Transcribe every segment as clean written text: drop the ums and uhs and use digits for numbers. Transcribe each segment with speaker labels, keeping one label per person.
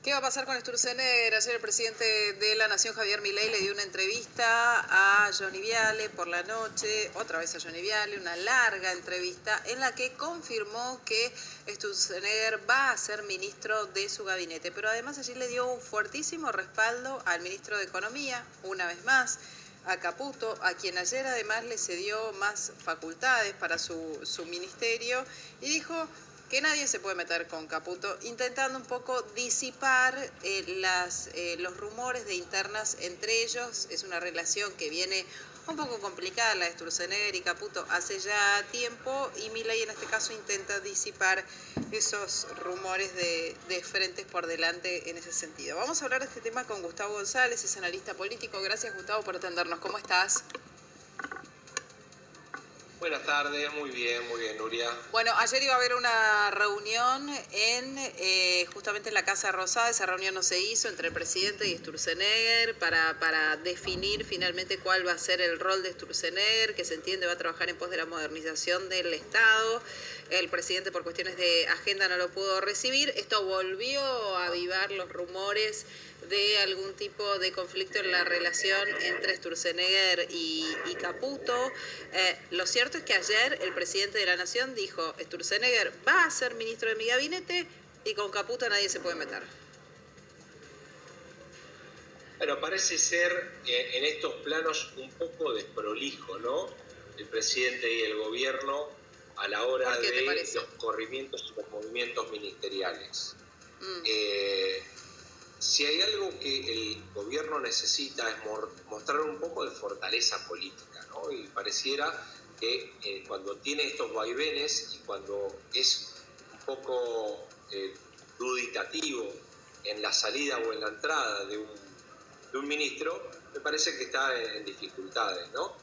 Speaker 1: ¿Qué va a pasar con Sturzenegger? Ayer el presidente de la Nación, Javier Milei, le dio una entrevista a Johnny Viale por la noche, otra vez a Johnny Viale, una larga entrevista en la que confirmó que Sturzenegger va a ser ministro de su gabinete. Pero además allí le dio un fuertísimo respaldo al ministro de Economía, una vez más, a Caputo, a quien ayer además le cedió más facultades para su ministerio, y dijo que nadie se puede meter con Caputo, intentando un poco disipar los rumores de internas entre ellos. Es una relación que viene un poco complicada, la de Sturzenegger y Caputo, hace ya tiempo, y Milei en este caso intenta disipar esos rumores de frentes por delante en ese sentido. Vamos a hablar de este tema con Gustavo González, es analista político. Gracias, Gustavo, por atendernos. ¿Cómo estás?
Speaker 2: Buenas tardes, muy bien, Nuria.
Speaker 1: Bueno, ayer iba a haber una reunión justamente en la Casa Rosada. Esa reunión no se hizo entre el presidente y Sturzenegger para definir finalmente cuál va a ser el rol de Sturzenegger, que se entiende va a trabajar en pos de la modernización del Estado. El presidente, por cuestiones de agenda, no lo pudo recibir. Esto volvió a avivar los rumores de algún tipo de conflicto en la relación entre Sturzenegger y Caputo. Lo cierto es que ayer el presidente de la Nación dijo: Sturzenegger va a ser ministro de mi gabinete y con Caputo nadie se puede meter.
Speaker 2: Pero parece ser en estos planos un poco desprolijo, ¿no? El presidente y el gobierno a la hora de los corrimientos y los movimientos ministeriales. Si hay algo que el gobierno necesita es mostrar un poco de fortaleza política, ¿no? Y pareciera que cuando tiene estos vaivenes y cuando es un poco duditativo en la salida o en la entrada de un ministro, me parece que está en dificultades, ¿no?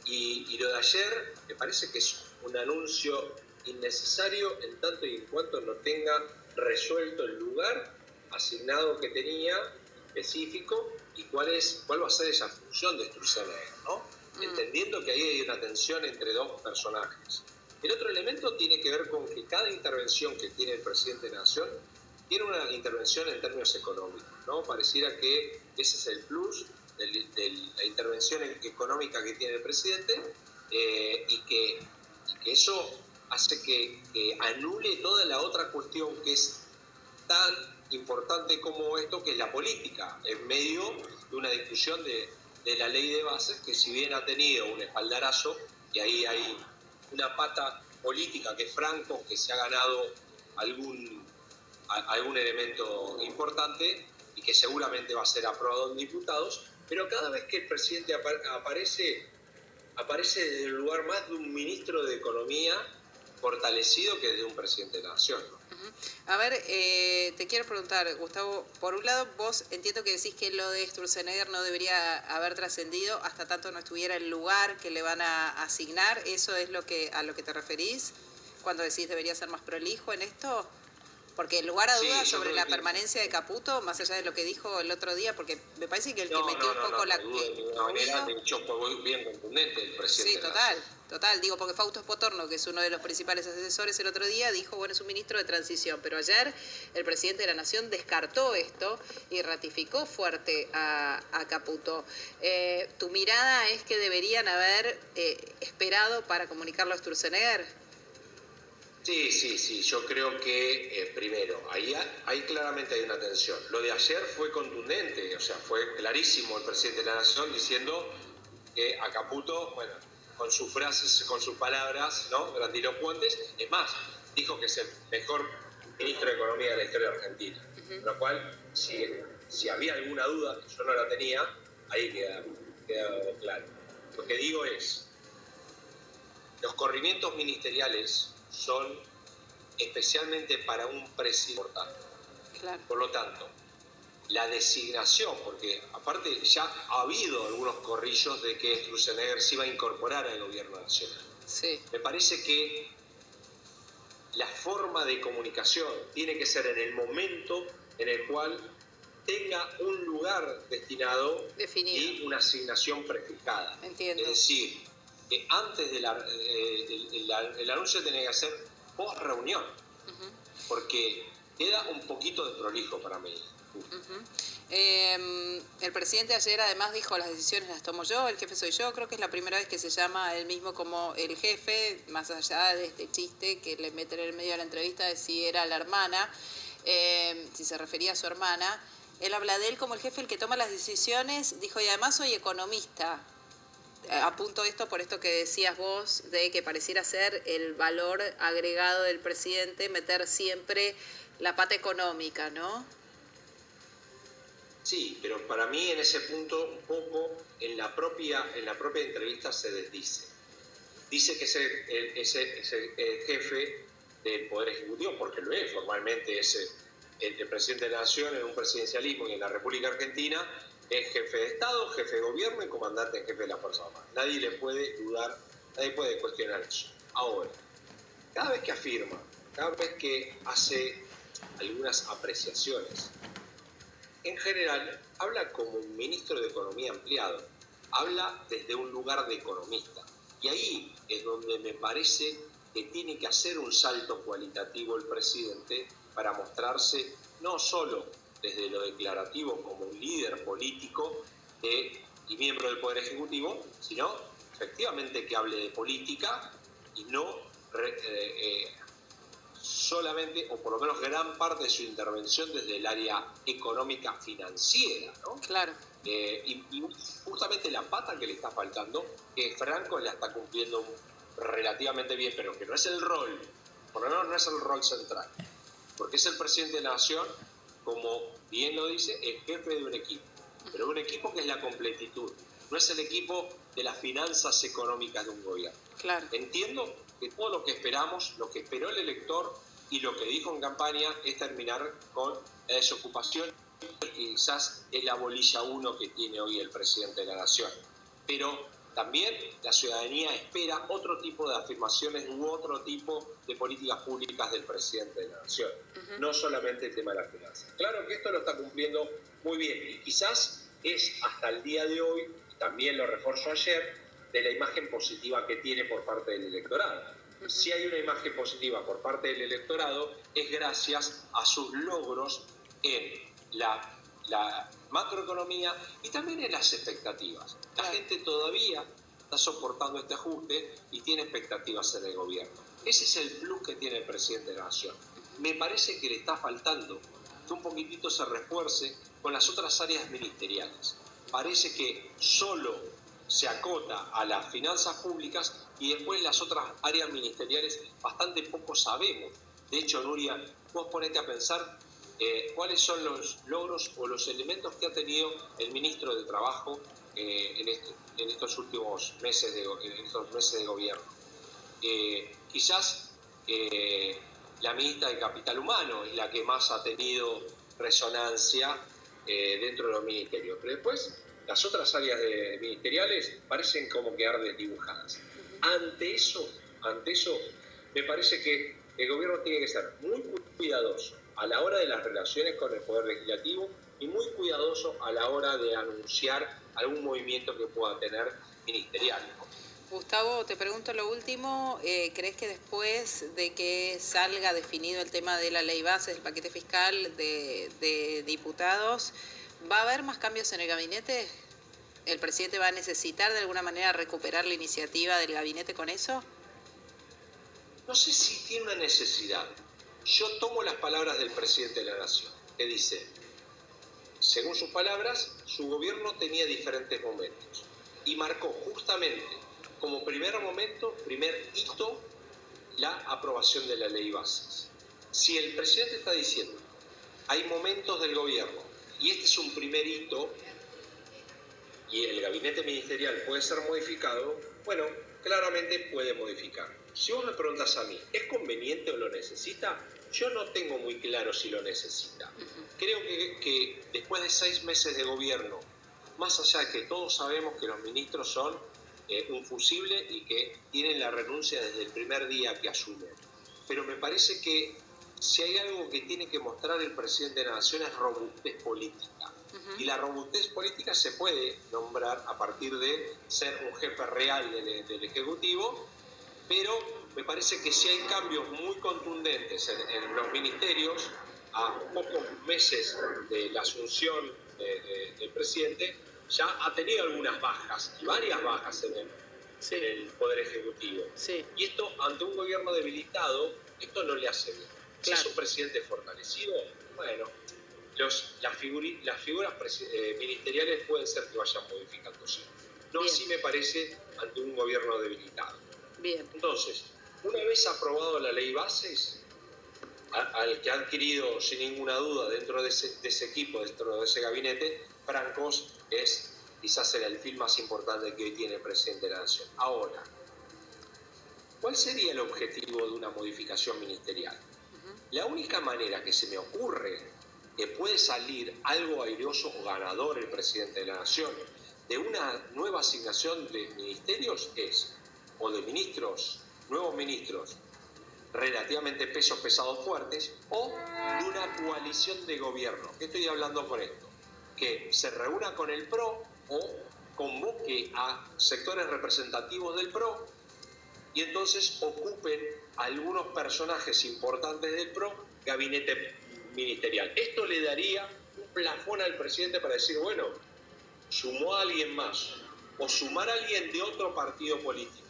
Speaker 2: Y lo de ayer me parece que es un anuncio innecesario en tanto y en cuanto no tenga resuelto el lugar asignado que tenía, específico, y cuál va a ser esa función de Sturzenegger, ¿no? Entendiendo que ahí hay una tensión entre dos personajes. El otro elemento tiene que ver con que cada intervención que tiene el presidente de la Nación tiene una intervención en términos económicos, ¿no? Pareciera que ese es el plus de la intervención económica que tiene el presidente, y que eso hace que anule toda la otra cuestión que es tan importante como esto, que es la política, en medio de una discusión de la ley de bases, que si bien ha tenido un espaldarazo, y ahí hay una pata política que es Franco, que se ha ganado algún elemento importante y que seguramente va a ser aprobado en diputados, pero cada vez que el presidente aparece desde el lugar más de un ministro de Economía fortalecido que de un presidente de la Nación, ¿no?
Speaker 1: A ver, te quiero preguntar, Gustavo, por un lado vos entiendo que decís que lo de Sturzenegger no debería haber trascendido hasta tanto no estuviera el lugar que le van a asignar. ¿Eso es a lo que te referís cuando decís debería ser más prolijo en esto? Porque lugar a dudas sobre la permanencia de Caputo, más allá de lo que dijo el otro día, porque me parece que el que metió un poco la...
Speaker 2: De hecho fue bien contundente el presidente.
Speaker 1: Sí, total. Digo, porque Fausto Spotorno, que es uno de los principales asesores, el otro día dijo, bueno, es un ministro de transición, pero ayer el presidente de la Nación descartó esto y ratificó fuerte a Caputo. ¿Tu mirada es que deberían haber esperado para comunicarlo a Sturzenegger?
Speaker 2: Sí, yo creo que primero, ahí claramente hay una tensión. Lo de ayer fue contundente, o sea, fue clarísimo el presidente de la Nación diciendo que a Caputo, bueno, con sus frases, con sus palabras, ¿no?, grandilocuentes, es más, dijo que es el mejor ministro de Economía de la historia de Argentina. Con lo cual, si había alguna duda, que yo no la tenía, ahí queda claro. Lo que digo es, los corrimientos ministeriales son especialmente para un presidente importante.
Speaker 1: Claro.
Speaker 2: Por lo tanto, la designación, porque aparte ya ha habido algunos corrillos de que Sturzenegger se iba a incorporar al gobierno nacional.
Speaker 1: Sí.
Speaker 2: Me parece que la forma de comunicación tiene que ser en el momento en el cual tenga un lugar destinado
Speaker 1: definido
Speaker 2: y una asignación prefijada.
Speaker 1: Entiendo.
Speaker 2: Es decir, que antes de el anuncio tenía que ser post reunión, porque queda un poquito de prolijo para mí.
Speaker 1: El presidente ayer además dijo: las decisiones las tomo yo, el jefe soy yo. Creo que es la primera vez que se llama él mismo como el jefe, más allá de este chiste que le meten en el medio de la entrevista de si era la hermana, si se refería a su hermana. Él habla de él como el jefe, el que toma las decisiones. Dijo: y además soy economista. Apunto esto por esto que decías vos, de que pareciera ser el valor agregado del presidente meter siempre la pata económica, ¿no?
Speaker 2: Sí, pero para mí en ese punto un poco en la propia entrevista se desdice. Dice que es el jefe del Poder Ejecutivo, porque lo es formalmente, es el presidente de la Nación en un presidencialismo, y en la República Argentina es jefe de Estado, jefe de gobierno y comandante en jefe de las Fuerzas Armadas. Nadie le puede dudar, nadie puede cuestionar eso. Ahora, cada vez que afirma, cada vez que hace algunas apreciaciones, en general habla como un ministro de Economía ampliado, habla desde un lugar de economista. Y ahí es donde me parece que tiene que hacer un salto cualitativo el presidente para mostrarse no solo desde lo declarativo como un líder político y miembro del Poder Ejecutivo, sino efectivamente que hable de política y no solamente, o por lo menos gran parte de su intervención desde el área económica financiera, ¿no?
Speaker 1: Claro.
Speaker 2: Y justamente la pata que le está faltando, que Franco la está cumpliendo relativamente bien, pero que no es el rol, por lo menos no es el rol central, porque es el presidente de la Nación, como bien lo dice, es jefe de un equipo, pero un equipo que es la completitud, no es el equipo de las finanzas económicas de un gobierno.
Speaker 1: Claro.
Speaker 2: Entiendo que todo lo que esperamos, lo que esperó el elector y lo que dijo en campaña es terminar con la desocupación, y quizás es la bolilla 1 que tiene hoy el presidente de la Nación. Pero también la ciudadanía espera otro tipo de afirmaciones u otro tipo de políticas públicas del presidente de la Nación, no solamente el tema de las finanzas. Claro que esto lo está cumpliendo muy bien y quizás es hasta el día de hoy, también lo reforzó ayer, de la imagen positiva que tiene por parte del electorado. Si hay una imagen positiva por parte del electorado es gracias a sus logros en la macroeconomía y también en las expectativas. La gente todavía está soportando este ajuste y tiene expectativas en el gobierno. Ese es el plus que tiene el presidente de la Nación. Me parece que le está faltando que un poquitito se refuerce con las otras áreas ministeriales. Parece que solo se acota a las finanzas públicas y después las otras áreas ministeriales bastante poco sabemos. De hecho, Nuria, vos ponete a pensar cuáles son los logros o los elementos que ha tenido el ministro de Trabajo en estos últimos meses de gobierno. Quizás la ministra de Capital Humano es la que más ha tenido resonancia dentro de los ministerios, pero después las otras áreas ministeriales parecen como quedar desdibujadas. Ante eso, me parece que el gobierno tiene que ser muy cuidadoso a la hora de las relaciones con el Poder Legislativo y muy cuidadoso a la hora de anunciar algún movimiento que pueda tener ministerial.
Speaker 1: Gustavo, te pregunto lo último, ¿crees que después de que salga definido el tema de la ley base, del paquete fiscal de diputados, va a haber más cambios en el gabinete? ¿El presidente va a necesitar de alguna manera recuperar la iniciativa del gabinete con eso?
Speaker 2: No sé si tiene una necesidad. Yo tomo las palabras del presidente de la Nación, que dice, según sus palabras, su gobierno tenía diferentes momentos y marcó justamente como primer hito, la aprobación de la ley bases. Si el presidente está diciendo, hay momentos del gobierno y este es un primer hito y el gabinete ministerial puede ser modificado, bueno, claramente puede modificar. Si vos me preguntas a mí, ¿es conveniente o lo necesita? Yo no tengo muy claro si lo necesita. Creo que después de 6 meses de gobierno, más allá de que todos sabemos que los ministros son un fusible y que tienen la renuncia desde el primer día que asumen, pero me parece que si hay algo que tiene que mostrar el presidente de la Nación es robustez política. Y la robustez política se puede nombrar a partir de ser un jefe real del Ejecutivo, pero me parece que si hay cambios muy contundentes en los ministerios, a pocos meses de la asunción del presidente, ya ha tenido algunas bajas, y varias bajas en el Poder Ejecutivo.
Speaker 1: Sí.
Speaker 2: Y esto, ante un gobierno debilitado, esto no le hace bien. Si
Speaker 1: Claro.
Speaker 2: es un presidente fortalecido, bueno, las figuras ministeriales pueden ser que vayan modificándose. No
Speaker 1: Bien.
Speaker 2: así me parece ante un gobierno debilitado.
Speaker 1: Bien.
Speaker 2: Entonces, una vez aprobado la ley bases, al que ha adquirido sin ninguna duda dentro de ese equipo, dentro de ese gabinete, Francos es quizás el alfil más importante que hoy tiene el presidente de la Nación. Ahora, ¿cuál sería el objetivo de una modificación ministerial? La única manera que se me ocurre que puede salir algo airoso o ganador el presidente de la Nación de una nueva asignación de ministerios es, o de ministros, nuevos ministros, relativamente pesos pesados fuertes, o de una coalición de gobierno. ¿Qué estoy hablando con esto? Que se reúna con el PRO o convoque a sectores representativos del PRO y entonces ocupen algunos personajes importantes del PRO gabinete ministerial. Esto le daría un plafón al presidente para decir, bueno, sumó a alguien más o sumar a alguien de otro partido político.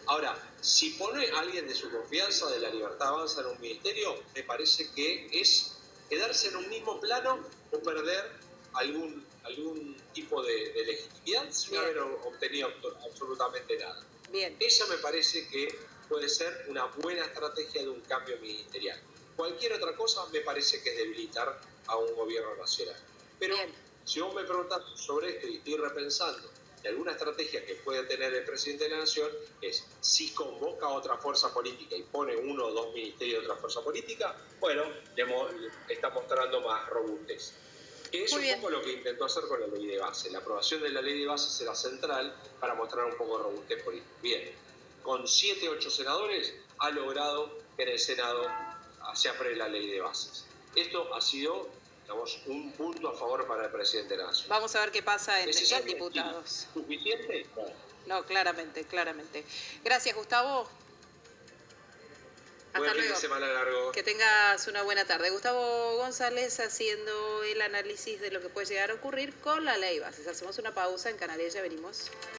Speaker 2: Ahora, si pone a alguien de su confianza, de La Libertad Avanza, en un ministerio, me parece que es quedarse en un mismo plano o perder algún tipo de legitimidad sin haber obtenido absolutamente nada.
Speaker 1: Bien.
Speaker 2: Esa me parece que puede ser una buena estrategia de un cambio ministerial. Cualquier otra cosa me parece que es debilitar a un gobierno nacional. Pero si vos me preguntás sobre esto y estoy repensando de alguna estrategia que puede tener el presidente de la Nación, es si convoca a otra fuerza política y pone uno o dos ministerios de otra fuerza política, bueno, está mostrando más robustez. Que es un poco lo que intentó hacer con la ley de base. La aprobación de la ley de base será central para mostrar un poco de robustez política. Bien, con 7 u 8 senadores ha logrado que en el Senado se apruebe la ley de bases. Esto ha sido, digamos, un punto a favor para el presidente de la Nación.
Speaker 1: Vamos a ver qué pasa en diputados.
Speaker 2: ¿Suficiente?
Speaker 1: No, claramente. Gracias, Gustavo. Hasta
Speaker 2: Buen fin de semana largo.
Speaker 1: Que tengas una buena tarde. Gustavo González haciendo el análisis de lo que puede llegar a ocurrir con la ley bases. Hacemos una pausa en Canal, ya venimos.